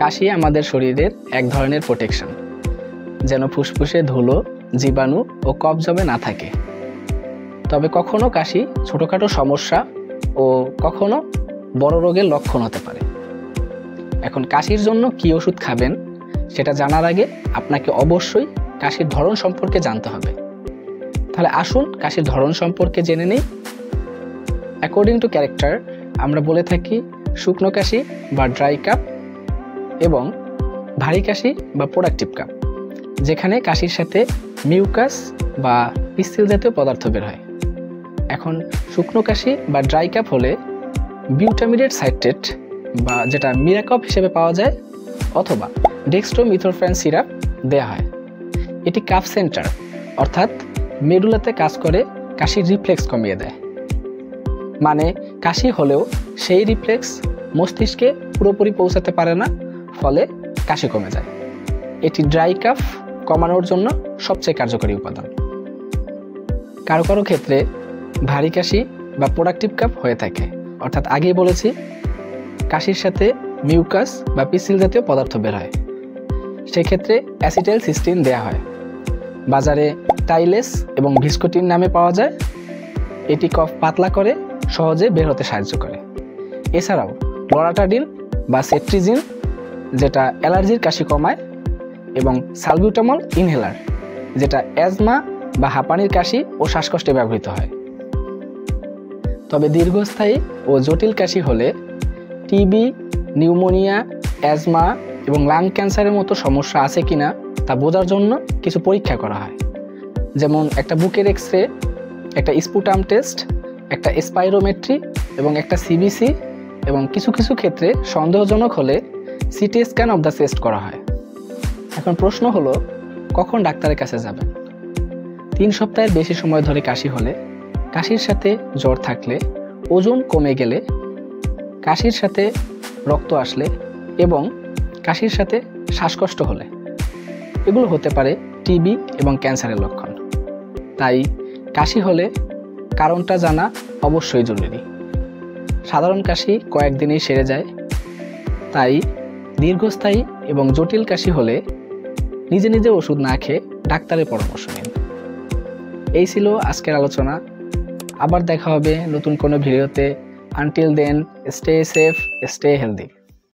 কাশি আমাদের শরীরের এক ধরনের প্রোটেকশন, যেন ফুসফুসে ধুলো, জীবাণু ও কফ জমে না থাকে। তবে কখনো কাশি ছোটোখাটো সমস্যা ও কখনো বড় রোগের লক্ষণ হতে পারে। এখন কাশির জন্য কী ওষুধ খাবেন সেটা জানার আগে আপনাকে অবশ্যই কাশির ধরন সম্পর্কে জানতে হবে। তাহলে আসুন কাশির ধরন সম্পর্কে জেনে নিই। অ্যাকর্ডিং টু ক্যারেক্টার আমরা বলে থাকি শুকনো কাশি বা ড্রাই কাপ এবং ভারী কাশি বা প্রোডাক্টিভ কাপ, যেখানে কাশির সাথে মিউকাস বা পিস্তিল জাতীয় পদার্থ বের হয়। এখন শুকনো কাশি বা ড্রাই কাপ হলে বিউটামিনেট সাইট্রেট বা যেটা মিরাকপ হিসেবে পাওয়া যায় অথবা ডেক্সট্রোমিথোরফ্যান সিরাপ দেওয়া হয়। এটি কাফ সেন্টার অর্থাৎ মেডুলাতে কাজ করে কাশির রিফ্লেক্স কমিয়ে দেয়। মানে কাশি হলেও সেই রিফ্লেক্স মস্তিষ্কে পুরোপুরি পৌঁছাতে পারে না, ফলে কাশি কমে যায়। এটি ড্রাই কাফ কমানোর জন্য সবচেয়ে কার্যকরী উপাদান। কারো কারো ক্ষেত্রে ভারী কাশি বা প্রোডাক্টিভ কাপ হয়ে থাকে, অর্থাৎ আগেই বলেছি কাশির সাথে মিউকাস বা পিসিল জাতীয় পদার্থ বের হয়। সেক্ষেত্রে অ্যাসিটাইল সিস্টিন দেওয়া হয়। বাজারে টাইলেস এবং ভিস্কোটিন নামে পাওয়া যায়। এটি কফ পাতলা করে সহজে বের হতে সাহায্য করে। এছাড়াও লরাটাডিন বা সেট্রিজিন যেটা অ্যালার্জির কাশি কমায় এবং সালবিউটামল ইনহেলার যেটা অ্যাজমা বা হাঁপানির কাশি ও শ্বাসকষ্টে ব্যবহৃত হয়। তবে দীর্ঘস্থায়ী ও জটিল কাশি হলে টিবি, নিউমোনিয়া, অ্যাজমা এবং লাং ক্যান্সারের মতো সমস্যা আছে কিনা তা বোঝার জন্য কিছু পরীক্ষা করা হয়, যেমন একটা বুকের এক্সরে, একটা স্পুটাম টেস্ট, একটা স্পাইরোমেট্রি এবং একটা সিবিসি, এবং কিছু কিছু ক্ষেত্রে সন্দেহজনক হলে CT scan of the chest করা হয়। এখন প্রশ্ন হলো, কখন ডাক্তারের কাছে যাবেন? 3 সপ্তাহের বেশি সময় ধরে কাশি হলে, কাশির সাথে জ্বর থাকলে, ওজন কমে গেলে, কাশির সাথে রক্ত আসলে এবং কাশির সাথে শ্বাসকষ্ট হলে, এগুলো হতে পারে টিবি এবং ক্যান্সারের লক্ষণ। তাই কাশি হলে কারণটা জানা অবশ্যই জরুরি। সাধারণ কাশি কয়েকদিনেই সেরে যায়, তাই দীর্ঘস্থায়ী এবং জটিল কাশি হলে নিজে নিজে ওষুধ না খেয়ে ডাক্তারের পরামর্শ নিন। এই ছিল আজকের আলোচনা। আবার দেখা হবে নতুন কোনো ভিডিওতে। Until then, stay safe, stay healthy.